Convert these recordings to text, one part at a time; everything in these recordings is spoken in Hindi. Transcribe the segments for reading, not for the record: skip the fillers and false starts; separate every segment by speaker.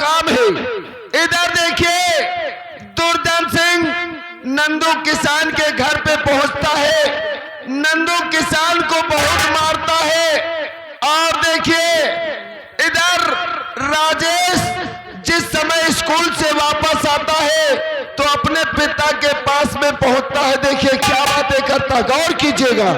Speaker 1: काम है। इधर देखिए, दुर्जन सिंह नंदू किसान के घर पे पहुंचता है, नंदू किसान को बहुत मारता है। और देखिए इधर राजेश जिस समय स्कूल से वापस आता है तो अपने पिता के पास में पहुंचता है। देखिए क्या बातें करता, गौर कीजिएगा।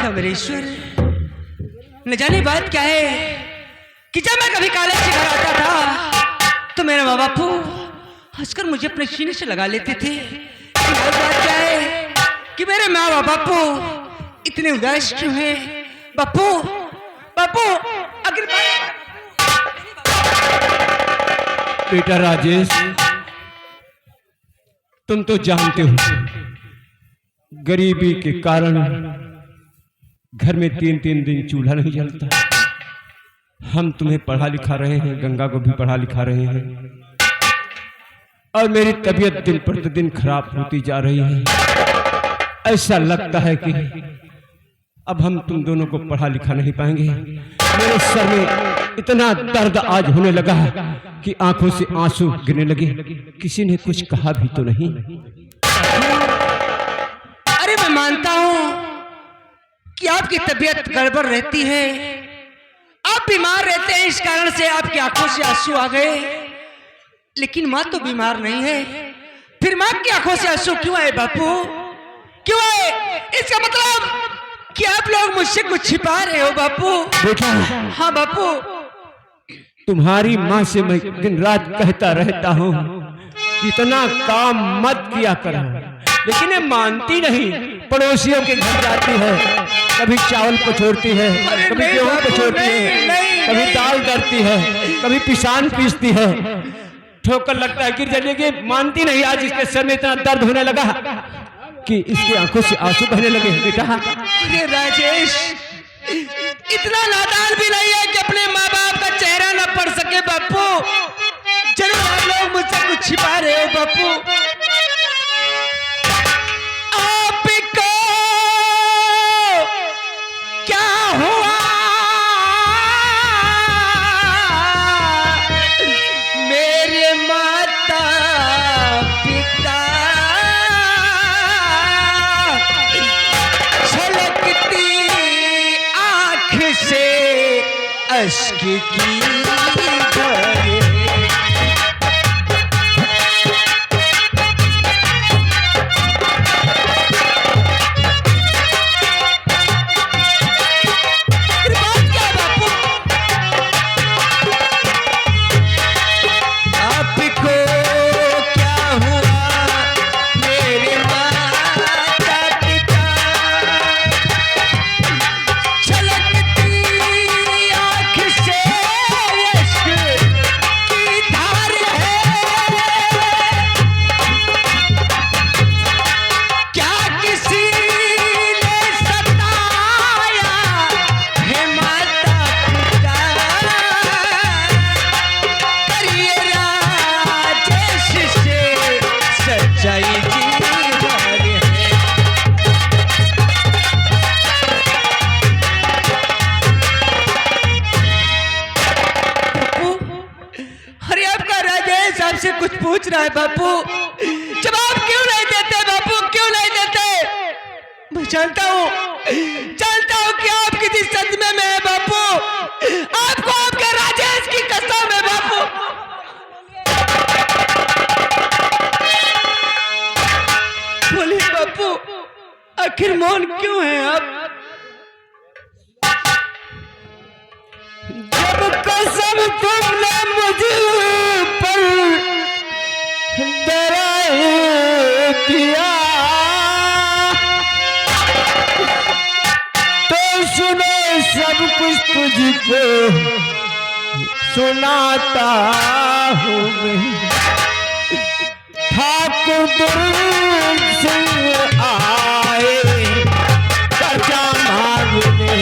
Speaker 2: अमरेश्वर, न जाने बात क्या है कि जब मैं कभी कॉलेज से घर आता था तो मेरे माँ बापू हंसकर मुझे अपने सीने से लगा लेते थे। बात क्या है कि मेरे माँ बापू इतने उदास क्यों हैं? बापू बापू आखिर
Speaker 3: बेटा राजेश, तुम तो जानते हो गरीबी के कारण घर में 3-3 दिन चूल्हा नहीं जलता। हम तुम्हें पढ़ा लिखा रहे हैं, गंगा को भी पढ़ा लिखा रहे हैं, और मेरी तबीयत दिन प्रतिदिन खराब होती जा रही है। ऐसा लगता है कि अब हम तुम दोनों को पढ़ा लिखा नहीं पाएंगे। मेरे सर में इतना दर्द आज होने लगा कि आंखों से आंसू गिरने लगे। किसी ने कुछ कहा भी तो नहीं।
Speaker 2: अरे मैं मानता हूं कि आपकी तबीयत गड़बड़ रहती है, आप बीमार रहते हैं, इस कारण से आपकी आंखों से आंसू आ गए। लेकिन माँ तो बीमार नहीं है, फिर माँ की आंखों से आंसू क्यों आए बापू? क्यों आए? इसका मतलब कि आप लोग मुझसे कुछ छिपा रहे हो बापू।
Speaker 3: बेटा,
Speaker 2: हाँ बापू,
Speaker 3: तुम्हारी माँ से मैं दिन रात कहता रहता हूँ कि इतना काम मत किया करो, लेकिन ये मानती नहीं। पड़ोसियों के घर जाती है, कभी चावल पछोड़ती है, कभी गेहूं पछोड़ती है, कभी दाल दरती है, कभी पिसान पीसती है। ठोकर लगता है गिर जाएगी, मानती नहीं। आज इसके सर में इतना दर्द होने लगा कि इसकी आंखों से आंसू बहने लगे। बेटा,
Speaker 2: अरे राजेश, इतना नादान भी नहीं है कि अपने माँ बाप का चेहरा न पढ़ सके बापू। जरूर आप लोग मुझसे कुछ छिपा रहे हो बापू। अश्क की भरे आपसे कुछ पूछ रहा है बापू, जवाब क्यों नहीं देते बापू? क्यों नहीं देते? मैं जानता हूँ कि आप किसी सदमे में है बापू। आपको आपके राजेश की कसम है बापू। बोलिए बापू, आखिर मौन क्यों है आप?
Speaker 3: जब कसम तुमने मुझे पर डराए दिया तो सुनो सब कुछ तुझको सुनाता हूँ मैं। ठाकुर दुर्ग सिंह आए कर्जा मांगने,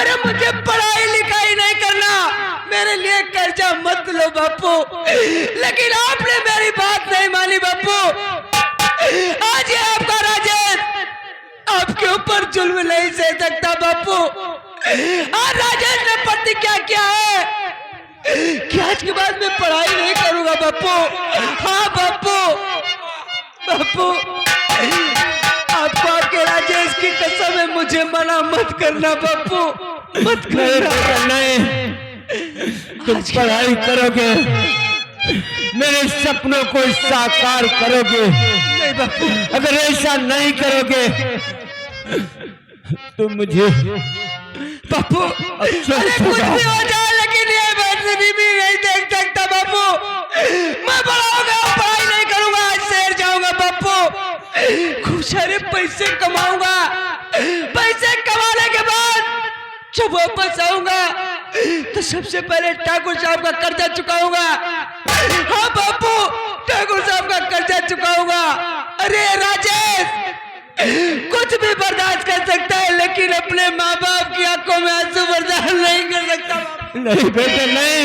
Speaker 2: अरे मुझे पढ़ाई लिखाई नहीं करना, मेरे लिए कर्जा मत लो बापू। लेकिन आपने मेरी बात नहीं मानी बापू। आज ये आपका राजेश आपके ऊपर जुल्म नहीं सह सकता बापू। आज राजेश ने प्रतिज्ञा किया है कि आज के बाद मैं पढ़ाई नहीं करूंगा बापू। हाँ बापू, बापू आपको आपके राजेश की कसम है, मुझे मना मत करना बापू, मत करना।
Speaker 3: नहीं, तुम पढ़ाई करोगे, मेरे सपनों को साकार करोगे।
Speaker 2: नहीं बापू,
Speaker 3: अगर ऐसा नहीं करोगे तो मुझे
Speaker 2: बापू अरे कुछ भी हो जाए लेकिन ये बदतमीजी भी नहीं देख सकता बापू। मैं बड़ा हो गया, पढ़ाई नहीं करूंगा, आज शहर जाऊंगा बापू, खूब सारे पैसे कमाऊंगा। पैसे कमाने के बाद जब वापस आऊंगा तो सबसे पहले ठाकुर साहब का कर्जा चुकाऊंगा। हाँ बापू, ठाकुर साहब का कर्जा चुकाऊंगा। अरे राजेश कुछ भी बर्दाश्त कर सकता है लेकिन अपने माँ बाप की आंखों में आंसू बर्दाश्त नहीं कर सकता।
Speaker 3: नहीं बेटे नहीं,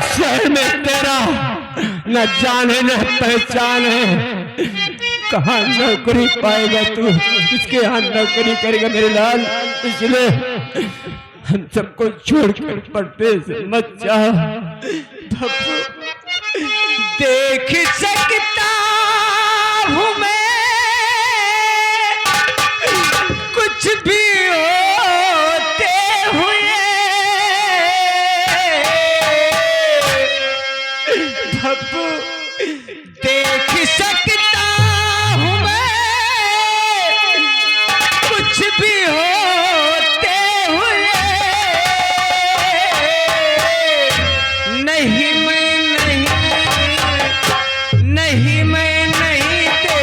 Speaker 3: शहर में तेरा न जान है न पहचान है, कहाँ नौकरी पाएगा तू, किसके यहाँ नौकरी करेगा मेरे लाल। इसलिए हम सबको छोड़कर पर्दे से मत जा।
Speaker 2: देख सकता हूँ मैं कुछ भी होते हुए, बापू देख सकता हूँ मैं कुछ भी होते हुए। नहीं मैं नहीं दे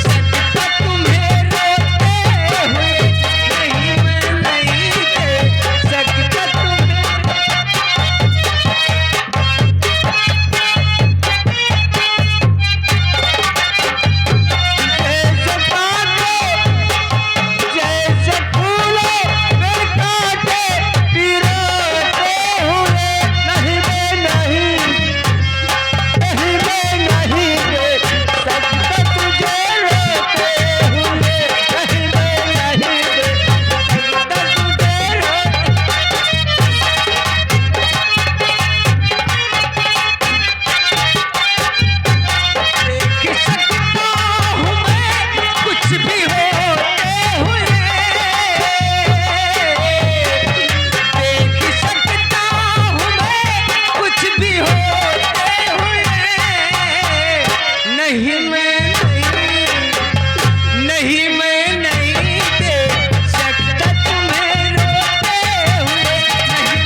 Speaker 2: सकता तुम्हें रोते हुए। नहीं मैं नहीं दे सकता तुम्हें। जैसे बातों जैसे फूलों में कांटे पिरोते हुए। नहीं मैं नहीं दे सकता तुझे रोते हुए। नहीं मैं नहीं दे सकता तुझे रोते। देख सकता हूँ मैं कुछ भी होते हुए। देख सकता हूँ मैं कुछ भी होते हुए। नहीं मैं नहीं दे सकता तुम्हें रोते हुए। नहीं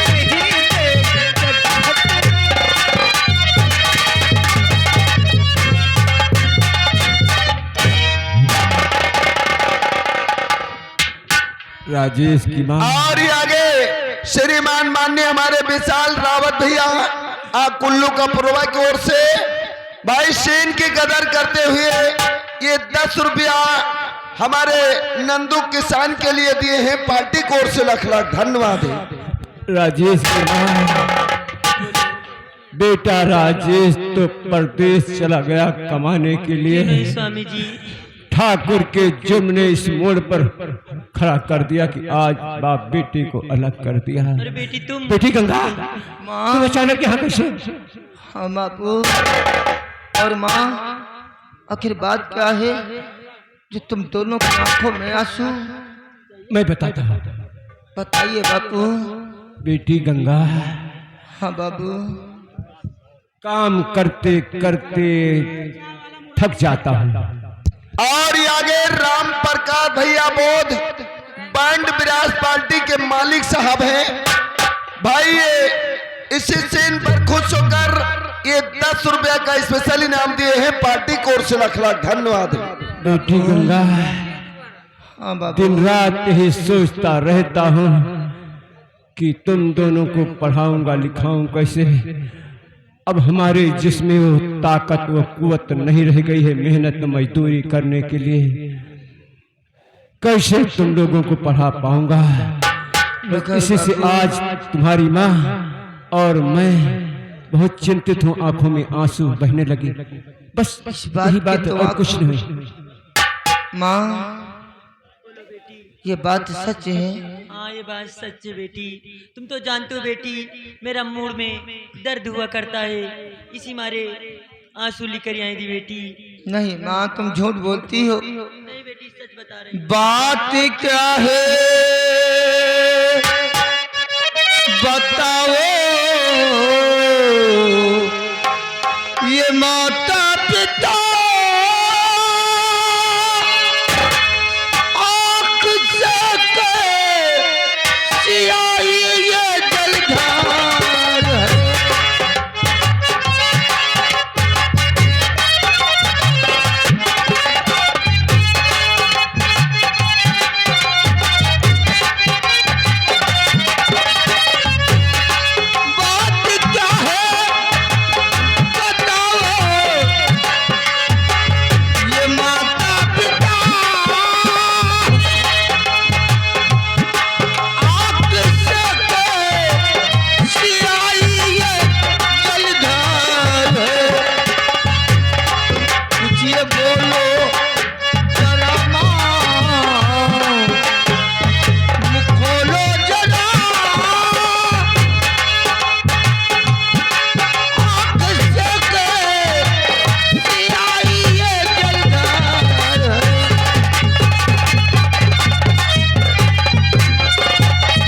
Speaker 2: मैं नहीं दे सकता।
Speaker 3: राजेश की माँ
Speaker 1: और ये आगे श्रीमान माननीय हमारे विशाल रावत भैया कुल्लू कपुरवा की ओर से भाई शेन की कदर करते हुए ये 10 रुपया हमारे नंदू किसान के लिए दिए हैं। पार्टी की ओर से लाख लाख धन्यवाद है।
Speaker 3: राजेश की माँ, बेटा राजेश तो परदेश चला गया कमाने के लिए।
Speaker 4: नहीं स्वामी जी,
Speaker 3: ठाकुर के जुर्म ने इस मोड़ पर खड़ा कर दिया कि आज बाप बेटी को अलग कर दिया।
Speaker 4: अरे बेटी तुम।
Speaker 3: बेटी गंगा, तुम अचानक यहाँ कैसे?
Speaker 5: हाँ बापू, और माँ आखिर बात क्या है जो तुम दोनों की आंखों में आंसू?
Speaker 3: मैं बताता हूँ।
Speaker 5: बताइए बापू।
Speaker 3: बेटी गंगा,
Speaker 5: हाँ बाबू।
Speaker 3: काम करते करते थक जाता हूँ।
Speaker 1: और ये आगे राम प्रकाश भैया बोध बैंड विराज पार्टी के मालिक साहब हैं भाई। ये इसी सीन पर खुश होकर ये 10 रुपया का स्पेशल इनाम दिए हैं। पार्टी की ओर से लाख लाख धन्यवाद।
Speaker 3: बेटी गंगा,
Speaker 5: हाँ बाबू।
Speaker 3: दिन रात ही सोचता रहता हूँ कि तुम दोनों को पढ़ाऊंगा लिखाऊं कैसे। अब हमारे जिस्म वो ताकत वो कुवत नहीं रह गई है मेहनत मजदूरी करने के लिए। कैसे तुम लोगों को पढ़ा पाऊंगा।
Speaker 5: बेकार
Speaker 3: इसी से
Speaker 5: बाबू।
Speaker 3: आज तुम्हारी माँ और मैं बहुत चिंतित हूँ, आंखों में आंसू बहने लगे। बस
Speaker 5: इस बात
Speaker 3: यही
Speaker 5: की
Speaker 3: बात है
Speaker 5: तो
Speaker 3: और कुछ
Speaker 5: आंखों-
Speaker 3: नहीं।
Speaker 5: माँ ये बात सच है।
Speaker 4: हाँ ये बात सच है बेटी। तुम तो जानते हो बेटी, मेरा मूड में दर्द हुआ करता है, इसी मारे आंसू लेकर आई थी बेटी।
Speaker 5: नहीं माँ तुम झूठ बोलती हो।
Speaker 4: नहीं बेटी सच बता रही हूँ।
Speaker 5: बात क्या है बताओ, ये माता पिता आँख से सियाई ये जलधार है। बात क्या है बताओ, ये माता पिता आँख से सियाई ये जलधार है। कुछ ये बोलो जरा माँ, मुँह खोलो जरा, आँख से सियाई ये जलधार है।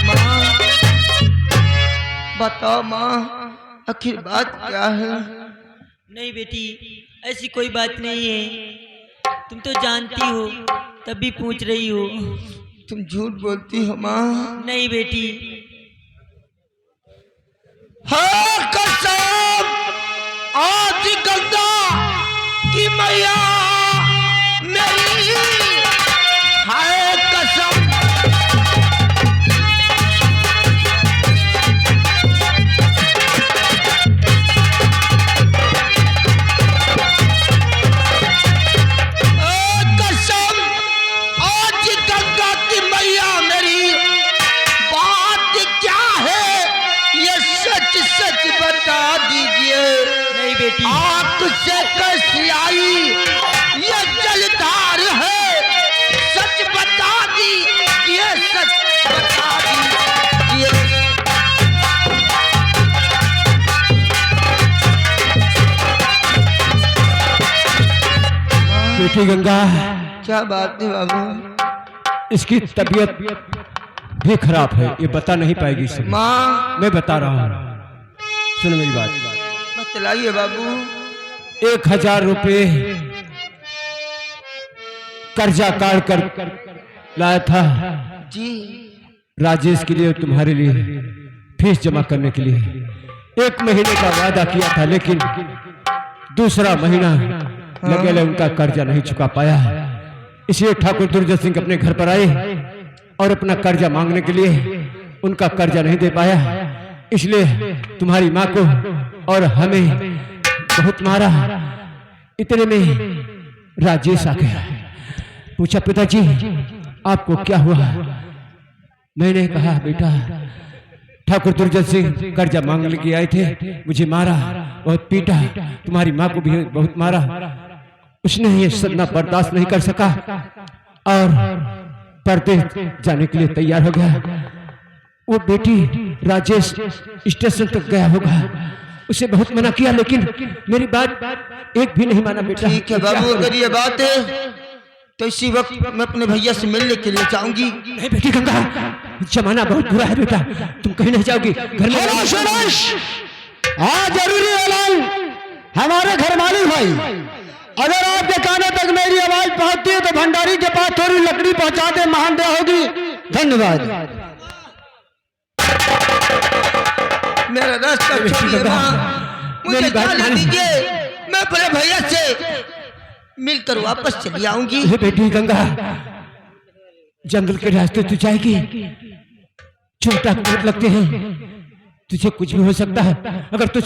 Speaker 5: माँ बताओ माँ आखिर बात क्या है।
Speaker 4: नहीं बेटी ऐसी कोई बात नहीं है, तुम तो जानती हो तब भी पूछ रही हो।
Speaker 5: तुम झूठ बोलती हो माँ।
Speaker 4: नहीं बेटी।
Speaker 5: हाँ कसम आज गंगा की मैया मेरी है कसम। कसम आज गंगा की मैया मेरी, बात क्या है ये सच सच बता दीजिए।
Speaker 4: नहीं बेटी।
Speaker 5: आँख से कैसी आई ये जलधार है, सच बता दी ये सच बता दी ये।
Speaker 3: बेटी गंगा,
Speaker 5: क्या बात है बाबू।
Speaker 3: इसकी तबीयत भी खराब है, ये बता नहीं पाएगी इस समय।
Speaker 5: माँ
Speaker 3: मैं बता रहा हूँ, सुनो मेरी बात।
Speaker 5: बतलाइए बाबू।
Speaker 3: 1000 रुपये कर्जा काट कर लाया था
Speaker 5: जी
Speaker 3: राजेश के लिए और तुम्हारे लिए फीस जमा करने के लिए। 1 महीने का वादा किया था, लेकिन दूसरा महीना लगे उनका कर्जा नहीं चुका पाया। इसलिए ठाकुर दुर्जय सिंह अपने घर पर आए और अपना कर्जा मांगने के लिए उनका कर्जा नहीं दे पाया, इसलिए तुम्हारी माँ को और हमें बहुत मारा। इतने में राजेश आ गया, पूछा पिताजी आपको क्या हुआ। मैंने कहा बेटा ठाकुर दुर्जय सिंह कर्जा मांगने के आए थे, मुझे मारा, बहुत पीटा, तुम्हारी माँ को भी बहुत मारा। उसने ये सदमा बर्दाश्त नहीं कर सका और परदेश जाने के लिए तैयार हो गया। वो बेटी राजेश स्टेशन तक गया होगा, उसे बहुत मना किया, लेकिन मेरी बात एक भी नहीं माना। बेटा
Speaker 5: ठीक है बाबू, अगर ये बात है तो इसी वक्त मैं अपने भैया से मिलने के लिए जाऊंगी।
Speaker 3: नहीं बेटी गंगा, जमाना बहुत बुरा है बेटा, तुम कहीं नहीं जाओगी। घर में
Speaker 6: हाँ जरूरी ऐलान, हमारे घर मालिक भाई, अगर आपके कानों तक मेरी आवाज पहुंचती है तो भंडारी के पास थोड़ी लकड़ी पहुंचा दे, महान दया होगी। धन्यवाद।
Speaker 5: मेरा रास्ता छोड़िए माँ, मुझे
Speaker 3: मेरी बात
Speaker 5: जाने
Speaker 3: मान-
Speaker 5: दीजिए, मैं अपने भैया से मिलकर वापस चली आऊंगी।
Speaker 3: ये बेटी गंगा, जंगल के रास्ते तू जाएगी, छोटा बहुत लगते हैं, तुझे कुछ भी हो सकता है। अगर तुझ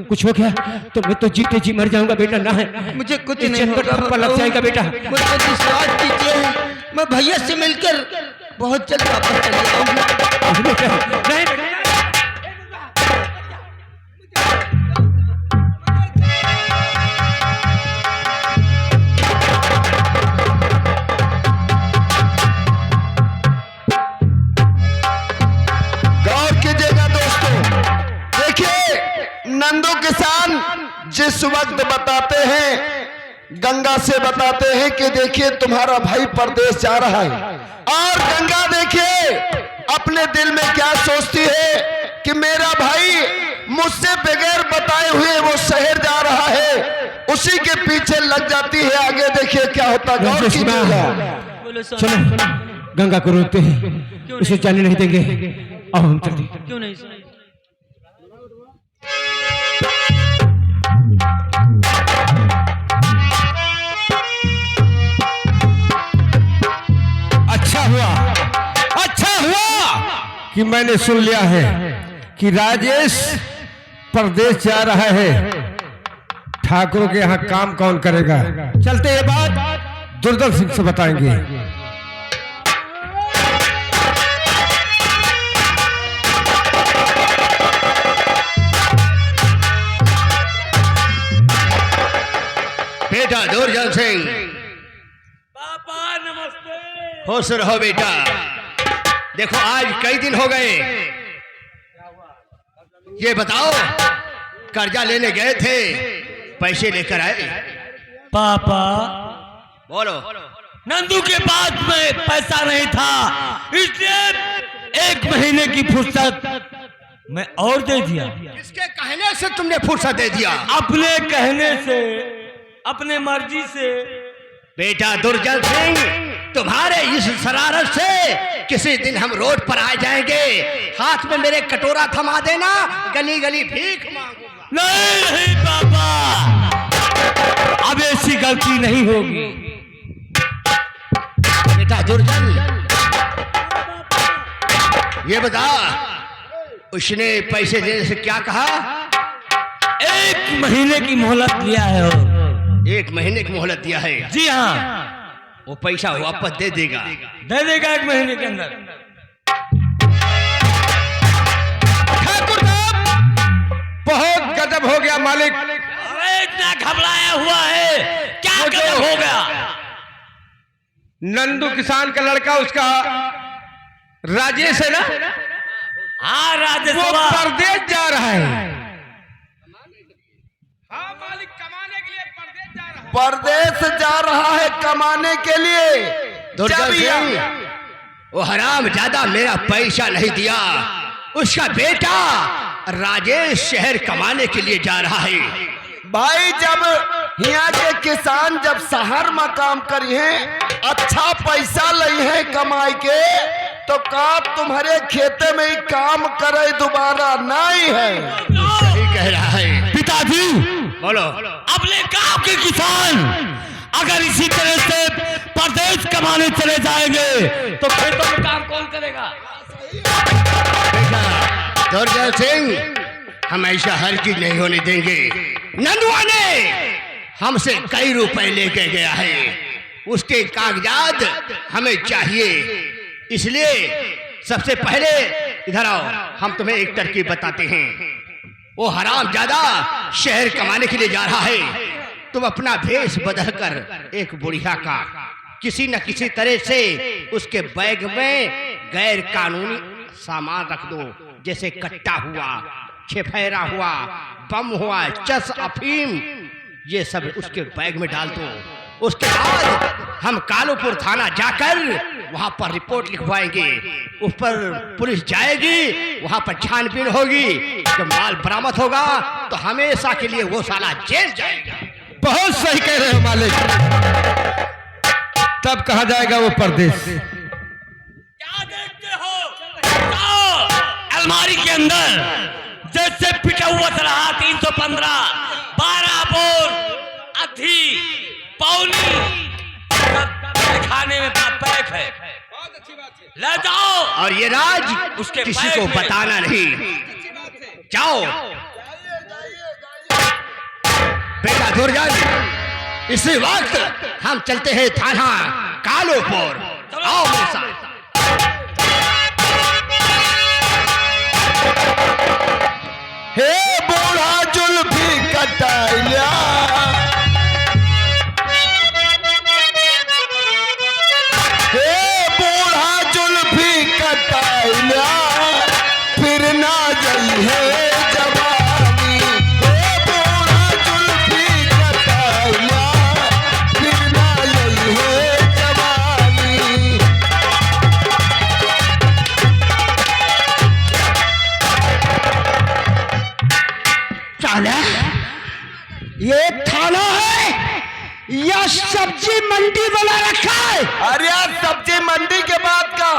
Speaker 3: कुछ हो गया तो मैं तो जीते जी मर जाऊंगा बेटा। ना है
Speaker 5: मुझे कुछ
Speaker 3: इस
Speaker 5: नहीं
Speaker 3: चक्कर
Speaker 5: होगा
Speaker 3: थप्पड़ लग
Speaker 5: बाबू।
Speaker 3: जाएगा बेटा।
Speaker 5: मुझे विश्वास कीजिए, मैं भैया से मिलकर बहुत जल्द वापस चली आऊंगी।
Speaker 3: बेटा
Speaker 1: नंदू किसान जिस वक्त बताते हैं, गंगा से बताते हैं कि देखिए तुम्हारा भाई परदेश जा रहा है, और गंगा देखिए अपने दिल में क्या सोचती है कि मेरा भाई मुझसे बगैर बताए हुए वो शहर जा रहा है, उसी के पीछे लग जाती है। आगे देखिए क्या होता है, गौर कीजिएगा।
Speaker 4: बोलो
Speaker 3: चलो
Speaker 4: सोना,
Speaker 3: गंगा को रोकते हैं, उसे जाने नहीं देंगे। अब हम चलते हैं।
Speaker 4: क्यों नहीं सुनाई?
Speaker 3: अच्छा हुआ कि मैंने सुन लिया है कि राजेश परदेश जा रहा है। ठाकुर के यहाँ काम कौन करेगा? चलते ये बात दुर्दल सिंह से बताएंगे।
Speaker 5: बेटा दुर्जन सिंह,
Speaker 4: पापा नमस्ते।
Speaker 5: खुश रहो बेटा। देखो आज कई दिन हो गए, ये बताओ कर्जा लेने गए थे, पैसे लेकर आए?
Speaker 4: पापा,
Speaker 5: बोलो।
Speaker 4: नंदू के पास में पैसा नहीं था, इसलिए 1 महीने की फुर्सत मैं और दे दिया।
Speaker 5: किसके कहने से तुमने फुर्सत दे दिया?
Speaker 4: अपने कहने से, अपने मर्जी से।
Speaker 5: बेटा दुर्जन सिंह, तुम्हारे इस शरारत से किसी दिन हम रोड पर आ जाएंगे। हाथ में मेरे कटोरा थमा देना, गली गली भीख मांगूंगा।
Speaker 4: नहीं पापा, अब ऐसी गलती नहीं होगी।
Speaker 5: बेटा दुर्जन, ये बता उसने पैसे देने से क्या कहा?
Speaker 4: 1 महीने की मोहलत लिया है। और
Speaker 5: 1 महीने की मोहलत दिया है?
Speaker 4: जी हाँ,
Speaker 5: वो पैसा वापस दे देगा?
Speaker 4: दे देगा 1 महीने के अंदर।
Speaker 3: ठाकुर साहब, बहुत गजब हो गया मालिक।
Speaker 4: अरे इतना घबराया हुआ है, क्या गजब हो गया?
Speaker 3: नंदू किसान का लड़का, उसका राजेश है ना,
Speaker 4: हाँ राजेश
Speaker 3: वो
Speaker 4: बाबा।
Speaker 3: परदेश जा रहा है।
Speaker 1: परदेश जा रहा है कमाने के लिए।
Speaker 5: दुर्जन सिंह, वो हराम ज्यादा मेरा पैसा नहीं दिया। उसका बेटा राजेश शहर कमाने के लिए जा रहा है।
Speaker 1: भाई जब यहाँ के किसान जब शहर में काम करी है, अच्छा पैसा लई है कमाई के, तो का तुम्हारे खेते में ही काम करे दोबारा नहीं है।
Speaker 5: सही कह रहा है
Speaker 4: पिताजी,
Speaker 5: बोलो।
Speaker 4: अपने गांव के किसान अगर इसी तरह से परदेश कमाने चले जाएंगे तो खेतों में काम कौन करेगा?
Speaker 5: बेटा दुर्जन सिंह, हम ऐसा हर चीज नहीं होने देंगे। नंदुआ ने हमसे कई रुपए लेके गया है, उसके कागजात हमें चाहिए। इसलिए सबसे पहले इधर आओ, हम तुम्हें एक तरकीब बताते हैं। वो हराम ज्यादा शहर कमाने के लिए जा रहा है। तुम अपना भेष बदलकर एक बुढ़िया का किसी न किसी तरह से उसके बैग में गैर कानूनी सामान रख दो, जैसे कट्टा हुआ, छेफेरा हुआ, बम हुआ, चस, अफीम, ये सब उसके बैग में डाल दो। उसके बाद हम कालूपुर थाना जाकर वहां पर रिपोर्ट लिखवाएंगे। उस पर पुलिस जाएगी, वहां पर छानबीन होगी। जब माल बरामद होगा तो हमेशा के लिए वो साला जेल जाएगा।
Speaker 3: बहुत सही कह रहे हो मालिक। तब कहा जाएगा वो परदेश।
Speaker 4: क्या देखते हो? जाओ अलमारी के अंदर जैसे पिटा हुआ रहा 315, 12 बोर, अधी, पौनी, खाने में पैक है, ले जाओ।
Speaker 5: और ये राज
Speaker 4: उसके
Speaker 5: किसी
Speaker 4: बैग
Speaker 5: को
Speaker 4: में।
Speaker 5: बताना नहीं। जाओ बेटा दुर्जन, इसी वक्त हम चलते हैं थाना कालूपुर। आओ मेरे साथ।
Speaker 1: हे बूढ़ा जुल्फी कटाइया, हे बूढ़ा जुल्फी कटाइया, फिर ना जई है जवानी।
Speaker 6: ये थाना है या सब्जी मंडी बना रखा है?
Speaker 1: अरे यार सब्जी मंडी के बाद का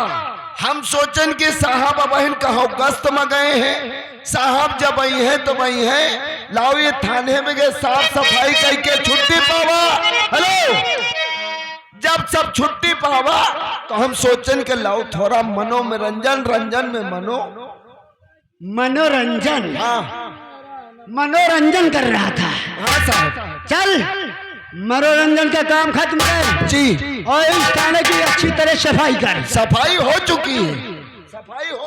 Speaker 1: हम सोचन कि साहब बहन कहो गश्त में गए हैं, साहब जब आई हैं तो वही हैं, लाओ ये थाने में गए साफ सफाई करके छुट्टी पावा। हेलो, जब सब छुट्टी पावा तो हम सोचन के लाओ थोड़ा मनोरंजन रंजन में
Speaker 6: मनोरंजन?
Speaker 1: हाँ
Speaker 6: मनोरंजन कर रहा था।
Speaker 1: हाँ साहब।
Speaker 6: चल मनोरंजन का काम खत्म कर
Speaker 1: जी,
Speaker 6: और इस थाने की अच्छी तरह सफाई कर।
Speaker 1: सफाई हो चुकी है, सफाई हो